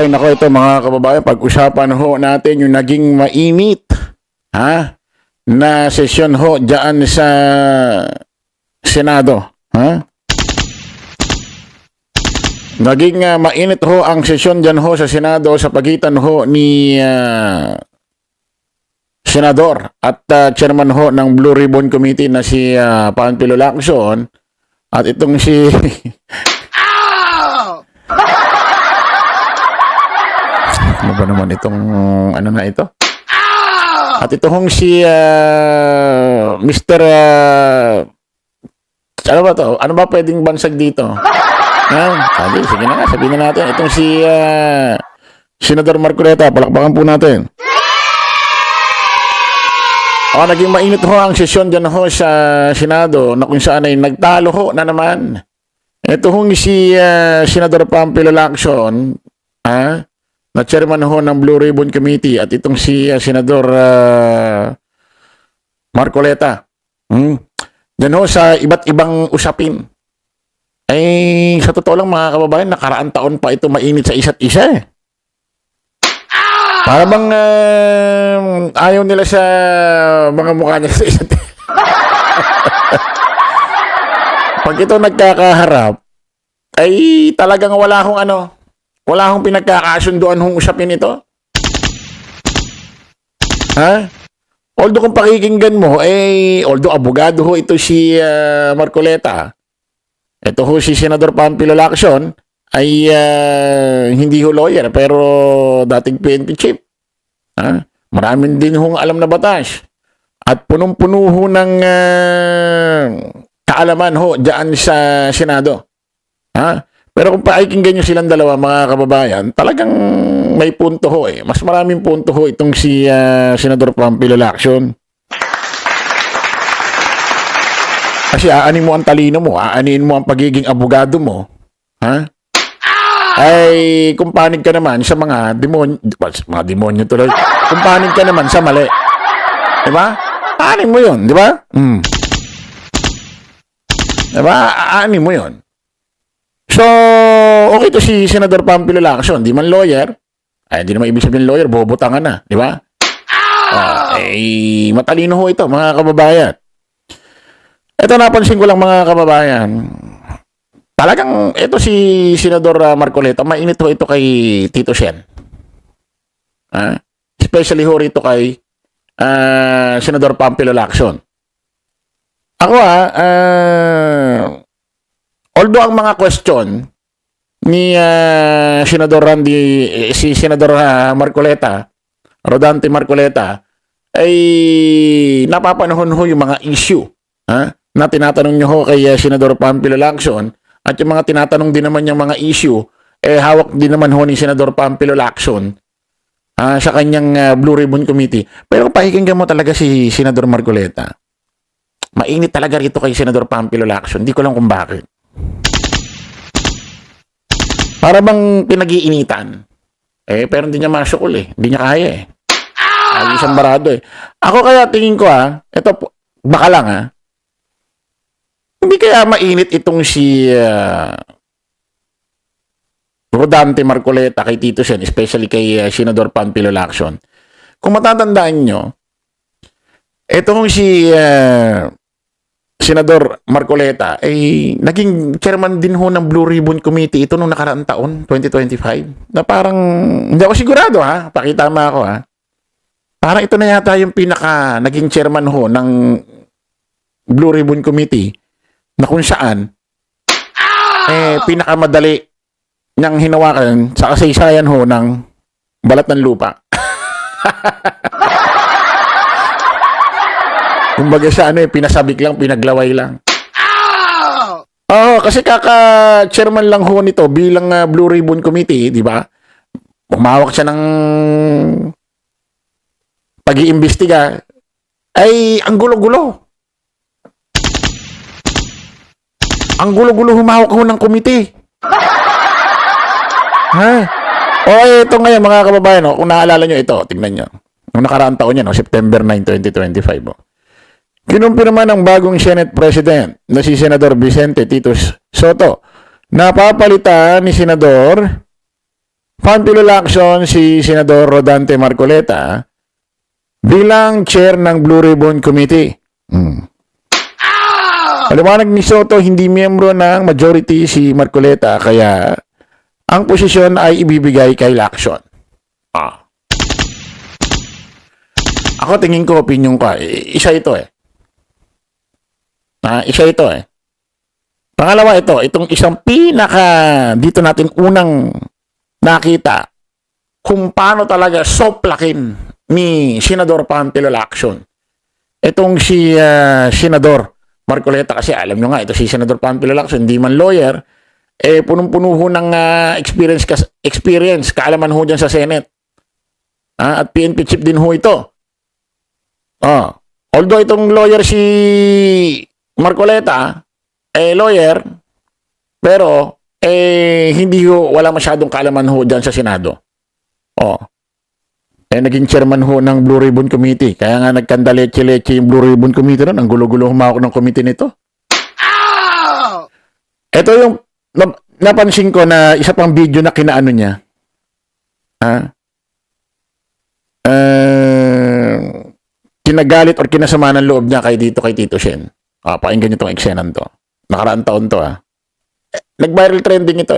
Okay, nako ito mga kababayan, pag-usapan ho natin yung naging mainit na sesyon ho dyan sa Senado. Naging mainit ho ang sesyon dyan ho sa Senado sa pagitan ho ni Senador at chairman ho ng Blue Ribbon Committee na si Panfilo Lacson at itong si ano ba naman itong ano na ito? At ito hong si Mr. Ano ba to? Ano ba pwedeng bansag dito? Sige na nga, sabihin na natin. Itong si Senador Marcoleta, palakpakan po natin. Naging mainit ho ang sesyon dyan ho sa Senado na kung saan ay nagtalo ho na naman. Ito hong si Senador Panfilo Lacson, na chairman ho ng Blue Ribbon Committee at itong si Senador Marcoleta. Diyan ho sa iba't ibang usapin. Ay, sa totoo lang mga kababayan, nakaraang taon pa ito mainit sa isa't isa eh. Para bang ayaw nila sa mga mukha niya sa isa't isa. Pag ito nagkakaharap, ay talagang wala akong pinagkakasunduan hong usapin ito. Although kung pakikinggan mo, although abogado ho ito si Marcoleta, ito ho si Senador Panfilo Lacson, ay hindi ho lawyer, pero dating PNP chief. Maraming din hong alam na batas. At punong-puno ho ng kaalaman ho dyan sa Senado. Pero kung pakikinggan nyo silang dalawa, mga kababayan, talagang may punto ho eh. Mas maraming punto ho itong si Senador Panfilo Lacson. Kasi aanin mo ang talino mo, aanin mo ang pagiging abogado mo. Ay, kumpanig ka naman sa mga demonyo tuloy. Kumpanig ka naman sa mali. Diba? Aanin mo yun, diba? Diba? Aanin mo yun. So, okay to si Senador Panfilo Lacson, di man lawyer. Ay, hindi naman ibig sabihin lawyer, bobotangan na, di ba? Matalino ho ito, mga kababayan. Ito napansin ko lang mga kababayan. Talagang ito si Senador Marcoleta, mainit ho ito kay Tito Sen. Especially ho rito kay Senador Panfilo Lacson. Ako although ang mga question ni Senador Marcoleta, Rodante Marcoleta, ay napapanahon ho yung mga issue na tinatanong nyo ho kay Senador Panfilo Lacson at yung mga tinatanong din naman yung mga issue, hawak din naman ho ni Senador Panfilo Lacson sa kanyang Blue Ribbon Committee. Pero pakikinggan mo talaga si Senador Marcoleta. Mainit talaga rito kay Senador Panfilo Lacson. Hindi ko lang kung bakit. Para bang pinag-iinitan. Pero hindi niya masukol eh. Hindi niya kaya eh. Isang barado eh. Ako kaya tingin ko ito baka lang hindi kaya mainit itong si Rodante Marcoleta kay Tito Sen, especially kay Senador Panfilo Lacson. Kung matatandaan nyo, itong si Senador Marcoleta ay naging chairman din ho ng Blue Ribbon Committee ito nung nakaraang taon, 2025. Na parang, hindi ako sigurado pakita mo ako Parang ito na yata yung naging chairman ho ng Blue Ribbon Committee na kung saan pinakamadali niyang hinawakan sa kasaysayan ho ng balat ng lupa. Kumbaga sa pinasabik lang, pinaglaway lang. Kasi kaka-chairman lang ho nito bilang Blue Ribbon Committee, di ba? Umawak siya ng pag-iimbestiga. Ay, ang gulo-gulo. Ang gulo-gulo humawak ho ng komite. Ito ngayon mga kababayan, kung naalala nyo ito, tingnan nyo. Nung nakaraang taon yan, September 9, 2025. Kinumpirma ng bagong Senate President na si Senador Vicente Tito Soto. Napapalitan ni Senador Popular Action si Senador Rodante Marcoleta bilang chair ng Blue Ribbon Committee. Paliwanag ni Soto, hindi miyembro ng majority si Marcoleta, kaya ang posisyon ay ibibigay kay Lacson. Ako tingin ko, opinion ko, isa ito eh. Isa ito eh. Pangalawa ito, itong isang dito natin unang nakita kung paano talaga soplakin ni Senador Panfilo Lacson. Itong si Senador Marcoleta, kasi alam nyo nga, ito si Senador Panfilo Lacson, hindi man lawyer, punong-puno ho ng experience, kaalaman ho dyan sa Senate. At PNP chief din ho ito. Although itong lawyer si Marcoleta, lawyer, pero hindi ho, wala masyadong kaalaman ho dyan sa Senado. Naging chairman ho ng Blue Ribbon Committee. Kaya nga nagkandaleche-leche yung Blue Ribbon Committee ron. Ang gulo-gulo humawak ng committee nito. Ito yung napansin ko na isa pang video na kinaano niya. Kinagalit or kinasama ng loob niya kay Tito Shen. Pakinggan niyo itong eksenan to. Nakaraang taon to Nag-viral trending ito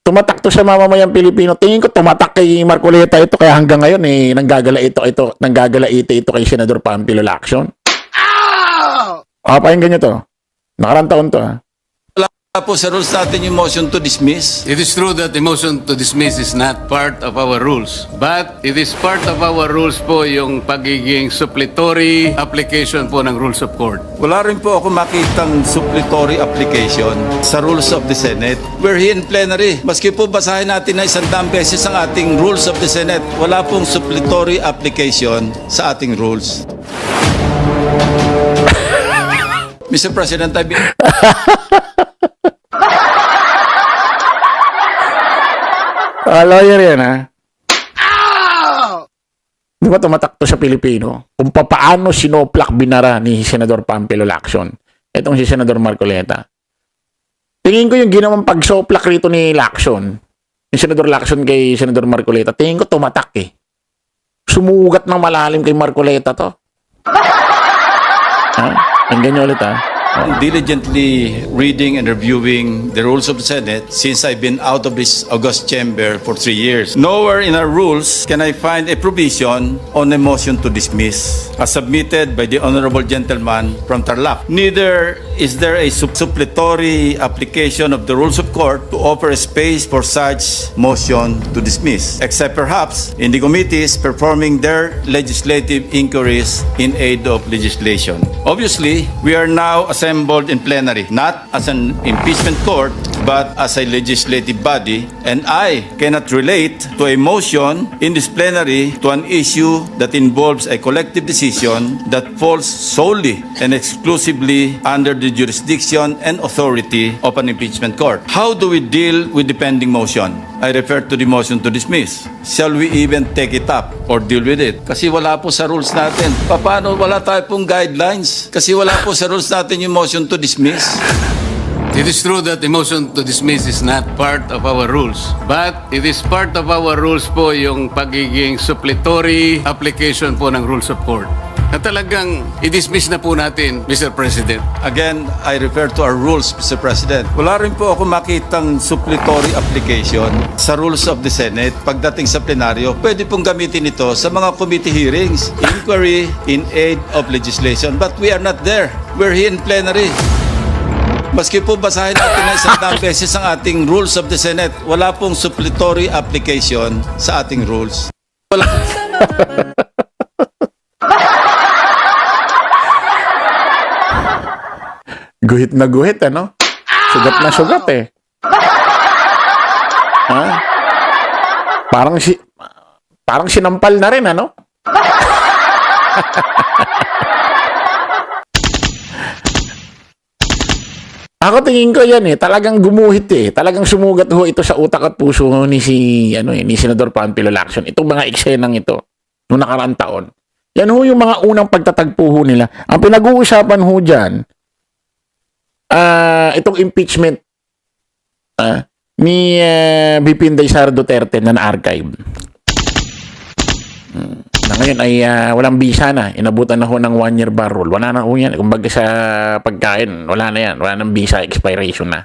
Tumatak to sa mamamayang Pilipino. Tingin ko tumatak kay Marcoleta ito kaya hanggang ngayon nanggagalaite ito kay Senador Panfilo Lacson. Pakinggan niyo to. Nakaraang taon to Po sa rules natin yung motion to dismiss. It is true that the motion to dismiss is not part of our rules. But it is part of our rules po yung pagiging suppletory application po ng rules of court. Wala rin po ako makitang suppletory application sa rules of the Senate. We're here in plenary. Maski po basahin natin na 100 beses ang ating rules of the Senate, wala pong suppletory application sa ating rules. Mr. President, lawyer yan Di ba tumatak to sa Pilipino? Kung paano sinoplak binara ni Senador Panfilo Lacson. Itong si Senador Marcoleta. Tingin ko yung ginawang pagsoplak rito ni Lacson, ni Senador Lacson kay Senador Marcoleta, tingin ko tumatak Sumugat ng malalim kay Marcoleta to. Hanggang nyo ulit diligently reading and reviewing the rules of the Senate since I've been out of this august chamber for 3 years. Nowhere in our rules can I find a provision on a motion to dismiss as submitted by the honorable gentleman from Tarlac. Neither is there a suppletory application of the rules of court to offer a space for such motion to dismiss, except perhaps in the committees performing their legislative inquiries in aid of legislation. Obviously, we are now assembled in plenary, not as an impeachment court, but as a legislative body, and I cannot relate to a motion in this plenary to an issue that involves a collective decision that falls solely and exclusively under the jurisdiction and authority of an impeachment court. How do we deal with the pending motion? I refer to the motion to dismiss. Shall we even take it up or deal with it? Kasi wala po sa rules natin. Paano wala tayo pong guidelines? Kasi wala po sa rules natin yung motion to dismiss. It is true that the motion to dismiss is not part of our rules. But it is part of our rules po yung pagiging suppletory application po ng rules of court. Na talagang i-dismiss na po natin, Mr. President. Again, I refer to our rules, Mr. President. Wala rin po ako makitang suppletory application sa rules of the Senate pagdating sa plenaryo. Pwede pong gamitin ito sa mga committee hearings, inquiry in aid of legislation. But we are not there. We're here in plenary. Maski po basahin natin na 100 beses ang ating rules of the Senate, wala pong suppletory application sa ating rules. Wala. Guhit na guhit, Sugat na sugat, Parang sinampal na rin, Ako tingin ko yan talagang gumuhit Talagang sumugat ho ito sa utak at puso ni ni Senador Panfilo Lacson. Itong mga eksenang ito noong nakaraang taon. Yan ho yung mga unang pagtatagpo ho nila. Ang pinag-uusapan ho dyan, itong impeachment. ni VP Inday Sara Duterte na na-archive. Na ngayon ay walang visa na. Inabutan na ho ng 1-year bar rule. Wala na ho yan. Kumbaga sa pagkain, wala na yan. Wala nang visa expiration na.